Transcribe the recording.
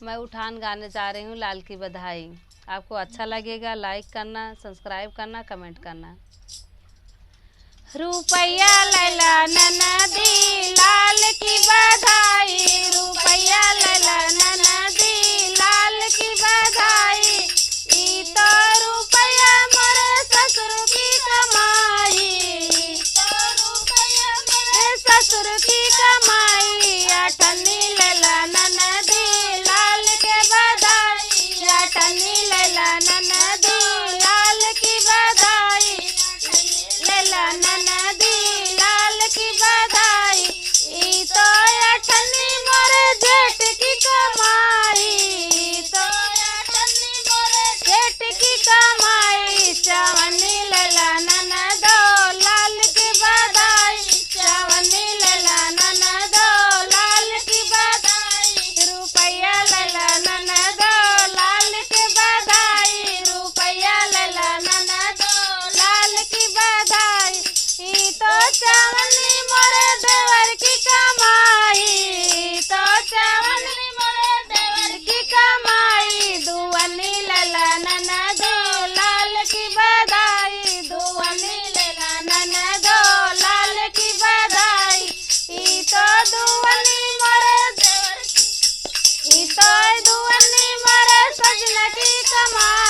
मैं उठान गाने जा रही हूँ लाल की बधाई। आपको अच्छा लगेगा, लाइक करना, सब्सक्राइब करना, कमेंट करना। रुपया लैला ननदी लाल की बधाई, रुपया लैला ननदी लाल की बधाई। ई तो रुपया मोरे ससुर की कमाई, तो रुपया मोरे ससुर की कमाई। अठन्नी लैला ननदी लाल के बधाई, अठन्नी लैला ननदी लाल की बधाई, लैला ननदी लाल की बधाई। ई तो अठन्नी मोरे जेठ की कमाई, तो अठन्नी मोरे जेठ की कमाई। चवन्नी लैला ननदो लाल की बधाई, चवन्नी लैला ननदो लाल की बधाई। रुपया लैला ननदो लाल की बधाई, रुपया लैला ननदो लाल की बधाई। ई तो चवन्नी मोरे देवर की कमाई, तो चवन्नी मोरे देवर की कमाई। दुवन्नी लैला ननदो लाल की बधाई, दुवन्नी लैला ननदो लाल की बधाई। ई तो दुवन्नी मोरे देवर की, ई तो दुवन्नी मोरे सजना की कमाई।